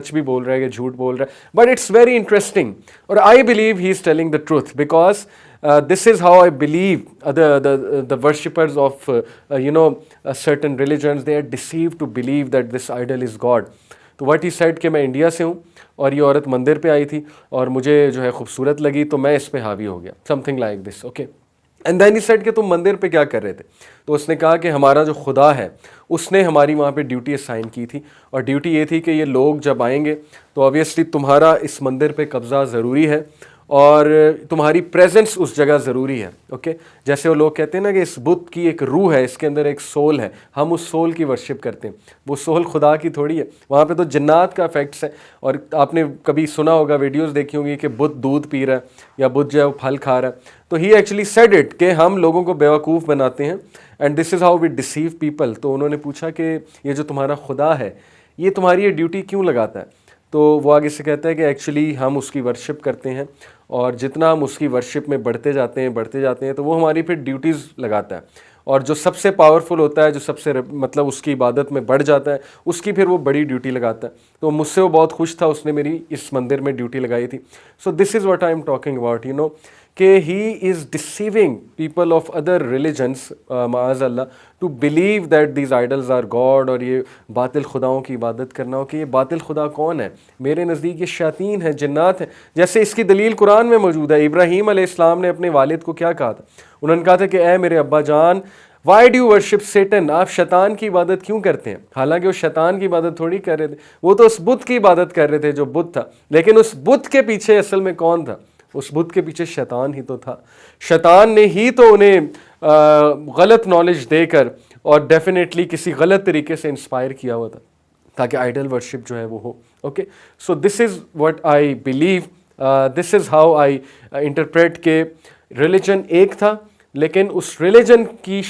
सच भी बोल रहा है कि झूठ बोल रहा है, बट इट्स वेरी इंटरेस्टिंग और I believe he is telling the truth because this is how I believe the worshippers of certain religions, they are deceived to believe that this idol is God. तो what he said कि मैं India से हूँ और ये औरत मंदिर पे आई थी और मुझे जो है खूबसूरत लगी तो मैं इस पे हावी हो गया, something like this, okay. And then he said कि तुम मंदिर पे क्या कर रहे थे? तो उसने कहा कि हमारा जो खुदा है उसने हमारी वहाँ पे ड्यूटी असाइन की थी और ड्यूटी ये थी कि ये लोग जब आएंगे तो ऑब्वियसली तुम्हारा इस मंदिर पे कब्ज़ा ज़रूरी है और तुम्हारी प्रेजेंस उस जगह ज़रूरी है, ओके। जैसे वो लोग कहते हैं ना कि इस बुत की एक रूह है, इसके अंदर एक सोल है, हम उस सोल की वर्शिप करते हैं, वो सोल खुदा की थोड़ी है। वहाँ पे तो जन्नात का इफेक्ट्स है। और आपने कभी सुना होगा, वीडियोस देखी होंगी कि बुत दूध पी रहा है या बुत जो है वो फल खा रहा है। तो ही एक्चुअली सेड इट कि हम लोगों को बेवकूफ़ बनाते हैं and this is how we deceive people. तो उन्होंने पूछा कि ये जो तुम्हारा खुदा है ये तुम्हारी ये ड्यूटी क्यों लगाता है? तो वो आगे से कहता है कि एक्चुअली हम उसकी वर्शिप करते हैं और जितना हम उसकी वर्शिप में बढ़ते जाते हैं तो वो हमारी फिर ड्यूटीज़ लगाता है और जो सबसे पावरफुल होता है, जो सबसे मतलब उसकी इबादत में बढ़ जाता है, उसकी फिर वो बड़ी ड्यूटी लगाता है। तो मुझसे वो बहुत खुश था, उसने मेरी इस मंदिर में ड्यूटी लगाई थी। So this is what I am talking about, you know, कि he is deceiving people of other religions माअज़ अल्लाह to believe that these idols are god, और ये बातिल खुदाओं की इबादत करना हो कि ये बातिल खुदा कौन है? मेरे नज़दीक ये शैतान है, जिन्नात है। जैसे इसकी दलील कुरान में मौजूद है। इब्राहीम अलैहिस्सलाम ने अपने वालिद को क्या कहा था? उन्होंने कहा था कि ए मेरे अब्बा जान, वाई डू वर्शिप सेटन, आप शैतान की इबादत क्यों करते हैं? हालांकि वो शैतान की इबादत थोड़ी कर रहे थे, वो तो उस बुत की इबादत कर रहे थे जो बुत था। लेकिन उस बुत के पीछे असल में कौन था? उस बुत के पीछे शैतान ही तो था। शैतान ने ही तो उन्हें गलत नॉलेज देकर और डेफिनेटली किसी गलत तरीके से इंस्पायर किया हुआ था ताकि आइडल वर्शिप जो है वो हो, okay. So this is what I believe, this is how I interpret के रिलीजन एक था, लेकिन उस रिलीजन की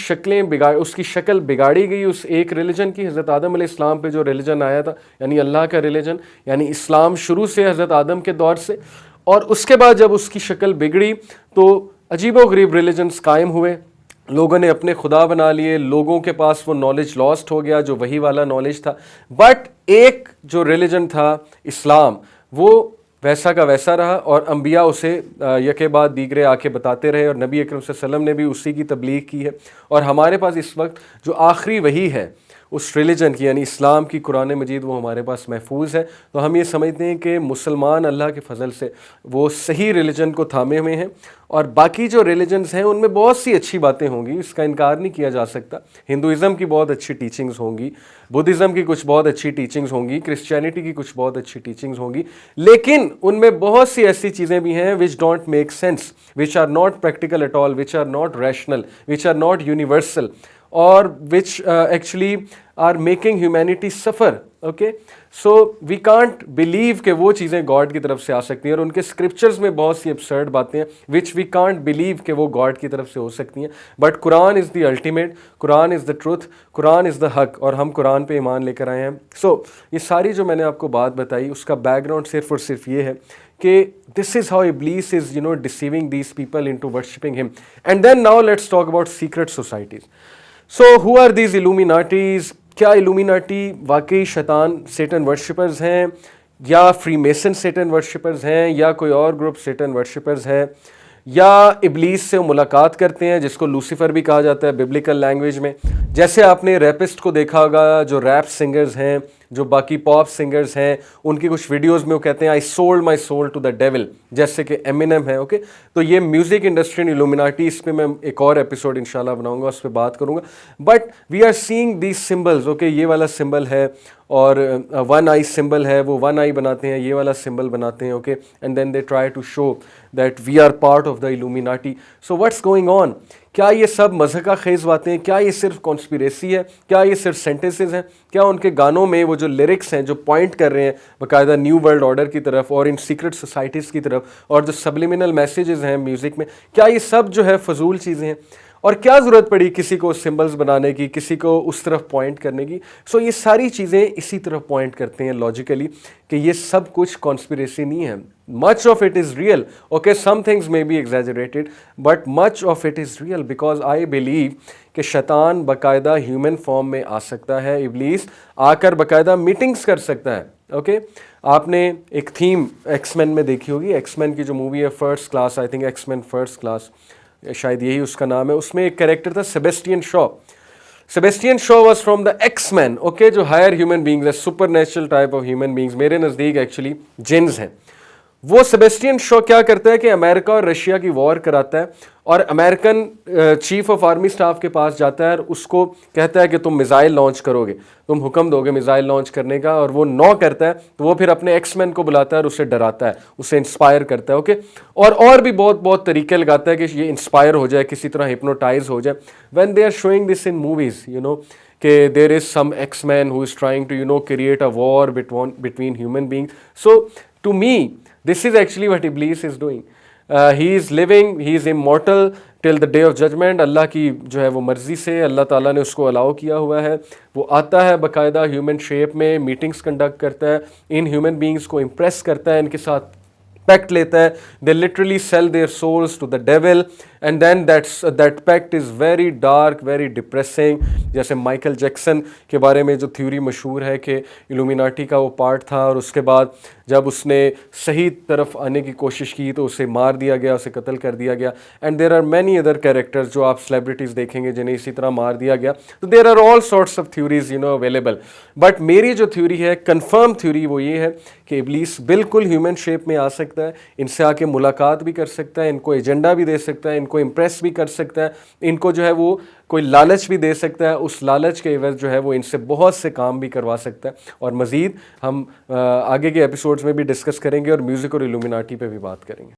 उसकी शक्ल बिगाड़ी गई उस एक रिलीजन की। हज़रत आदम अलैहिस्सलाम पे जो रिलीजन आया था, यानी अल्लाह का रिलीजन, यानी इस्लाम शुरू से हज़रत आदम के दौर से, और उसके बाद जब उसकी शक्ल बिगड़ी तो अजीबोगरीब रिलीजन्स कायम हुए, लोगों ने अपने खुदा बना लिए, लोगों के पास वो नॉलेज लॉस्ट हो गया जो वही वाला नॉलेज था। बट एक जो रिलीजन था इस्लाम, वो वैसा का वैसा रहा और अंबिया उसे यके बाद दीगरे आके बताते रहे और नबी अकरम सल्लल्लाहु अलैहि वसल्लम ने भी उसी की तबलीग की है। और हमारे पास इस वक्त जो आखिरी वही है उस रिलीजन की, यानी इस्लाम की, कुरान मजीद, वो हमारे पास महफूज है। तो हम ये समझते हैं कि मुसलमान अल्लाह के फजल से वो सही रिलीजन को थामे हुए हैं और बाकी जो रिलीजन्स हैं उनमें बहुत सी अच्छी बातें होंगी, इसका इनकार नहीं किया जा सकता। हिंदुज़म की बहुत अच्छी टीचिंग्स होंगी, बुद्धिज़्म की कुछ बहुत अच्छी टीचिंग्स होंगी, क्रिश्चियनिटी की कुछ बहुत अच्छी टीचिंग्स होंगी, लेकिन उनमें बहुत सी ऐसी चीज़ें भी हैं which don't make sense, which are not practical at all, which are not rational, which are not universal, और which actually are making humanity suffer, okay? So we can't believe कि वो चीज़ें गॉड की तरफ से आ सकती हैं, और उनके स्क्रिप्चर्स में बहुत सी absurd बातें हैं which we can't believe कि वो गॉड की तरफ से हो सकती हैं। But Quran is the ultimate, Quran is the truth, Quran is the हक, और हम कुरान पे ईमान लेकर आए हैं। सो ये सारी जो मैंने आपको बात बताई उसका बैकग्राउंड सिर्फ और सिर्फ ये है कि this is how Iblis is, you know, deceiving these people into worshipping him. And then now let's talk about secret societies. So who are these Illuminatis? क्या इल्यूमिनाटी वाकई शैतान सेटन वर्शिपर्स हैं, या फ्रीमेसन सेटन वर्शिपर्स हैं, या कोई और ग्रुप सेटन worshippers हैं, या इब्लीस से मुलाकात करते हैं जिसको लूसीफर भी कहा जाता है बिब्लिकल लैंग्वेज में? जैसे आपने रैपिस्ट को देखा होगा, जो रैप सिंगर्स हैं, जो बाकी पॉप सिंगर्स हैं, उनकी कुछ वीडियोस में वो कहते हैं I sold my soul to the devil, जैसे कि एमिनेम है, ओके। तो ये म्यूजिक इंडस्ट्री एंड इल्यूमिनाटी, इस पे मैं एक और एपिसोड इंशाल्लाह बनाऊंगा, उस पर बात करूंगा। But we are seeing these symbols, okay. ये वाला सिंबल है और वन आई सिंबल है, वो वन आई बनाते हैं, ये वाला सिंबल बनाते हैं, okay. And then they try to show that we are part of the Illuminati. So what's going on? क्या ये सब मज़हका खेज़ बातें हैं? क्या ये सिर्फ कॉन्स्पिरेसी है? क्या ये सिर्फ सेंटेंसेस हैं? क्या उनके गानों में वो जो लिरिक्स हैं जो पॉइंट कर रहे हैं बाकायदा न्यू वर्ल्ड ऑर्डर की तरफ और इन सीक्रेट सोसाइटीज़ की तरफ, और जो सबलिमिनल मैसेजेस हैं म्यूज़िक में, क्या ये सब जो है फजूल चीज़ें हैं? और क्या ज़रूरत पड़ी किसी को सिंबल्स बनाने की, किसी को उस तरफ पॉइंट करने की। सो ये सारी चीज़ें इसी तरफ पॉइंट करते हैं लॉजिकली कि ये सब कुछ कॉन्स्पिरेसी नहीं है। Much of it is real, okay, some things may be exaggerated but much of it is real, because I believe कि शैतान बाकायदा ह्यूमन फॉर्म में आ सकता है, इब्लीस आकर बाकायदा मीटिंग्स कर सकता है। ओके आपने एक थीम एक्समैन में देखी होगी, एक्समैन की जो मूवी है first class, I think X Men first class शायद यही उसका नाम है, उसमें एक कैरेक्टर था Sebastian Shaw. Sebastian Shaw was from the X Men, okay, जो हायर ह्यूमन बींग्स है, supernatural type of human beings, मेरे नज़दीक एक्चुअली जिन्स हैं। वो सेबेस्टियन शॉ क्या करता है कि अमेरिका और रशिया की वॉर कराता है और American chief of army staff के पास जाता है और उसको कहता है कि तुम मिसाइल लॉन्च करोगे, तुम हुक्म दोगे मिसाइल लॉन्च करने का, और वो नो करता है तो वो फिर अपने एक्समैन को बुलाता है और उसे डराता है, उसे इंस्पायर करता है। ओके और भी बहुत बहुत तरीके लगाता है कि ये इंस्पायर हो जाए, किसी तरह हिप्नोटाइज हो जाए। When they are showing this in movies, you know, कि there is some axeman who is trying to, you know, create a war between human beings. So to me this is actually what Iblis is doing. He is living, he is immortal till the day of judgment. अल्लाह की जो है वो मर्ज़ी से अल्लाह ताला ने उसको allow किया हुआ है, वो आता है बाकायदा ह्यूमन शेप में, मीटिंग्स कंडक्ट करता है, इन ह्यूमन बींग्स को इम्प्रेस करता है, इनके साथ पैक्ट लेता है। They literally sell their souls to the devil and then that pact is very dark, very depressing. जैसे माइकल जैक्सन के बारे में जो थ्योरी मशहूर है कि इल्यूमिनाटी का वो पार्ट था और उसके बाद जब उसने सही तरफ आने की कोशिश की तो उसे मार दिया गया, उसे कत्ल कर दिया गया। And there are many other characters जो आप सेलिब्रिटीज़ देखेंगे जिन्हें इसी तरह मार दिया गया। तो there are all sorts of theories, you know, available. But मेरी जो थ्योरी है, कंफर्म थ्योरी, वो ये है कि इब्लीस बिल्कुल ह्यूमन शेप में आ सकता है, इनसे आके मुलाकात भी कर सकता है, इनको एजेंडा भी दे सकता है, इनको इम्प्रेस भी कर सकता है, इनको जो है वो कोई लालच भी दे सकता है, उस लालच के एवज जो है वो इनसे बहुत से काम भी करवा सकता है। और मज़ीद हम आगे के एपिसोड्स में भी डिस्कस करेंगे और म्यूज़िक और इल्यूमिनाटी पे भी बात करेंगे।